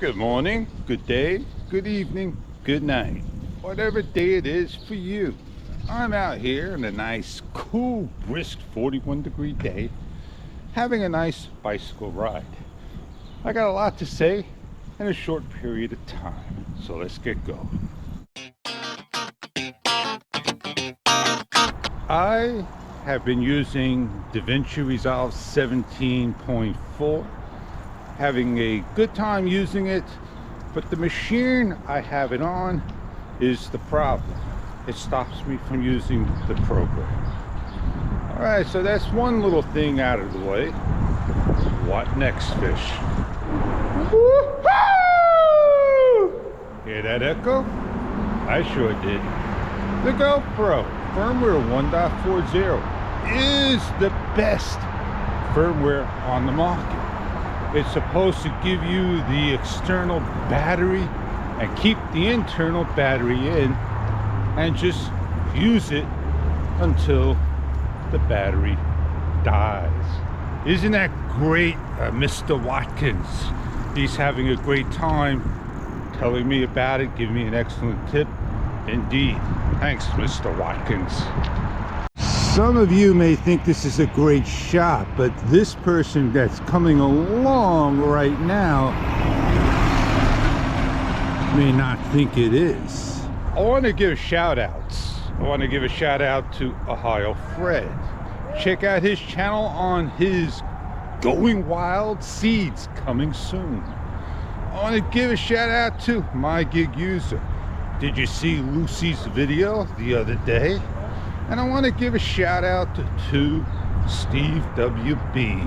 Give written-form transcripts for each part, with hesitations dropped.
Good morning, good day, good evening, good night. Whatever day it is for you. I'm out here in a nice, cool, brisk 41-degree day, having a nice bicycle ride. I got a lot to say in a short period of time, so let's get going. I have been using DaVinci Resolve 17.4, having a good time using it, but the machine I have it on is the problem. It stops me from using the program. All right, so that's one little thing out of the way. What next, fish? Woo-hoo! Hear that echo? I sure did. The GoPro firmware 1.40 is the best firmware on the market. It's supposed to give you the external battery and keep the internal battery in and just use it until the battery dies. Isn't that great, Mr. Watkins? He's having a great time telling me about it, giving me an excellent tip. Indeed. Thanks, Mr. Watkins. Some of you may think this is a great shot, but this person that's coming along right now may not think it is. I want to give shout outs. I want to give a shout out to Ohio Fred. Check out his channel on his Going Wild Seeds coming soon. I want to give a shout out to My Gig User. Did you see Lucy's video the other day? And I want to give a shout out to Steve WB.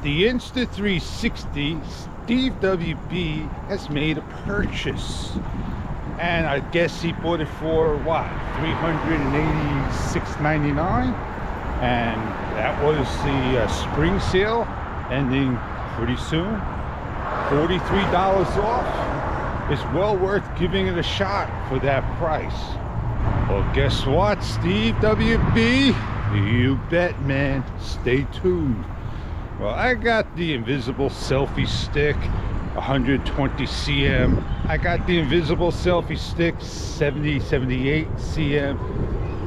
The Insta360, Steve WB has made a purchase. And I guess he bought it for what? $386.99? And that was the spring sale ending pretty soon. $43 off. It's well worth giving it a shot for that price. Well, guess what, Steve WB? You bet, man. Stay tuned. Well, I got the invisible selfie stick, 120 cm. I got the invisible selfie stick, 78 cm.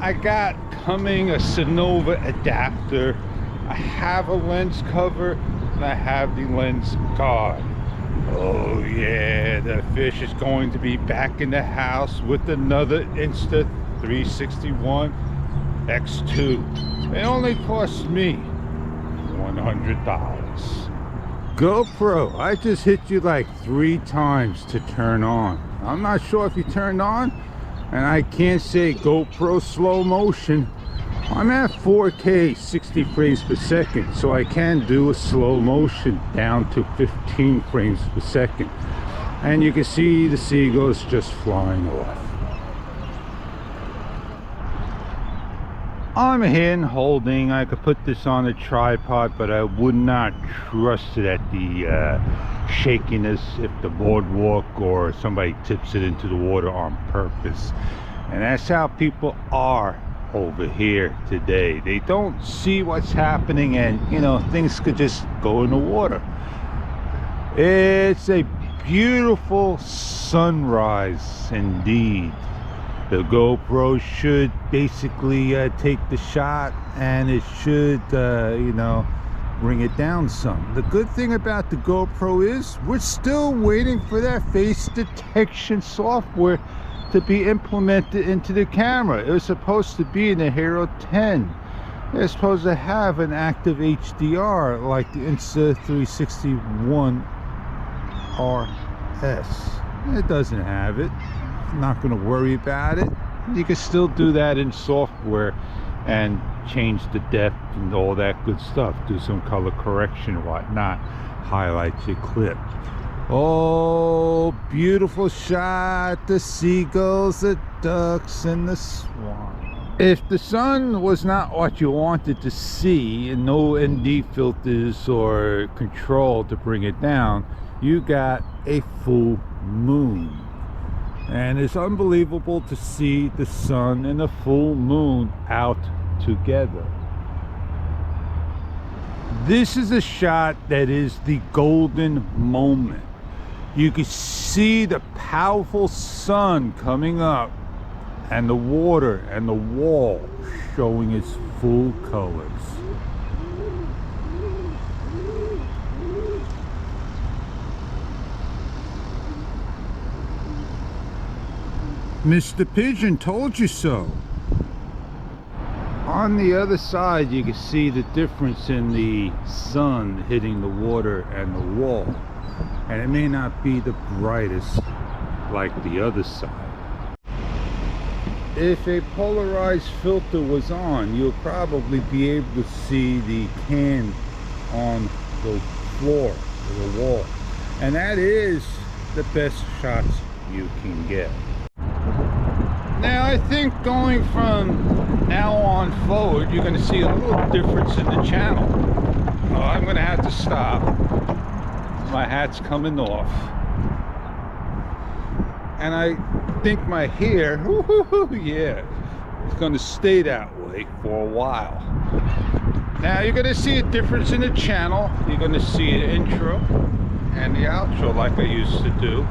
I got coming a Sonova adapter. I have a lens cover, and I have the lens guard. Oh yeah, the fish is going to be back in the house with another Insta360 X2. It only cost me $100. GoPro, I just hit you like 3 times to turn on. I'm not sure if you turned on, and I can't say GoPro slow motion. I'm at 4K 60 frames per second, so I can do a slow motion down to 15 frames per second. And you can see the seagulls just flying off. I'm hand holding. I could put this on a tripod, but I would not trust it at the shakiness if the boardwalk or somebody tips it into the water on purpose. And that's how people are over here today. They don't see what's happening, and you know, things could just go in the water. It's a beautiful sunrise indeed. The GoPro should basically take the shot, and it should you know, bring it down some. The good thing about the GoPro is we're still waiting for that face detection software to be implemented into the camera. It was supposed to be in the Hero 10. They're supposed to have an active HDR like the Insta360 RS. It doesn't have it. I'm not going to worry about it. You can still do that in software and change the depth and all that good stuff. Do some color correction and whatnot. Highlight your clip. Oh, beautiful shot. The seagulls, the ducks, and the swan. If the sun was not what you wanted to see, and no ND filters or control to bring it down, you got a full moon. And it's unbelievable to see the sun and the full moon out together. This is a shot that is the golden moment. You can see the powerful sun coming up and the water and the wall showing its full colors. Mr. Pigeon told you so. On the other side, you can see the difference in the sun hitting the water and the wall. And it may not be the brightest like the other side. If a polarized filter was on, you'll probably be able to see the can on the floor or the wall. And that is the best shots you can get. Now I think going from now on forward, you're going to see a little difference in the channel. Oh, I'm going to have to stop. My hat's coming off. And I think my hair, yeah, it's going to stay that way for a while. Now you're going to see a difference in the channel. You're going to see an intro and the outro like I used to do.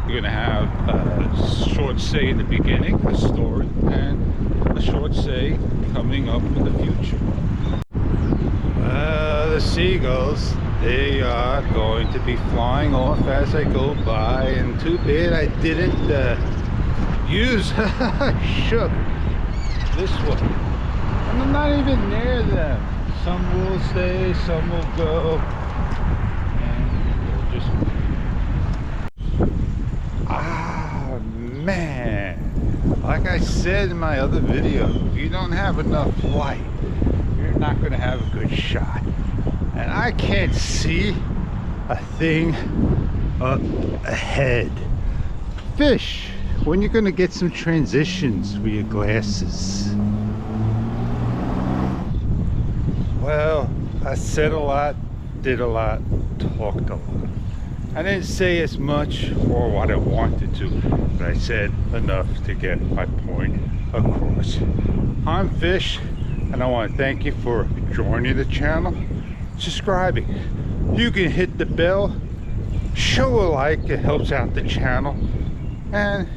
You're going to have a short say in the beginning, a story, and a short say coming up in the future. The seagulls, they are going to be flying off as I go by, and too bad I didn't use shook this one. And I'm not even near them. Some will stay, some will go, and we'll just... Man, like I said in my other video, if you don't have enough light, you're not going to have a good shot. And I can't see a thing up ahead. Fish, when you're going to get some transitions with your glasses? Well, I said a lot, did a lot, talked a lot. I didn't say as much or what I wanted to, but I said enough to get my point across. I'm Fish, and I want to thank you for joining the channel, subscribing. You can hit the bell, show a like, it helps out the channel, and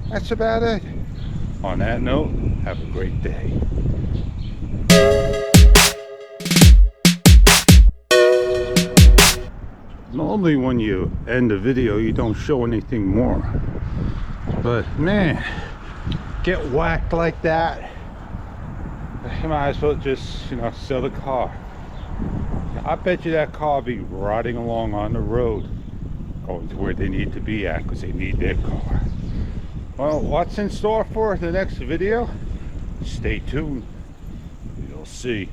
that's about it. On that note, have a great day. Normally when you end the video you don't show anything more, but man, get whacked like that, you might as well just, you know, sell the car. I bet you that car will be riding along on the road going to where they need to be at because they need their car. Well, what's in store for the next video? Stay tuned, you'll see.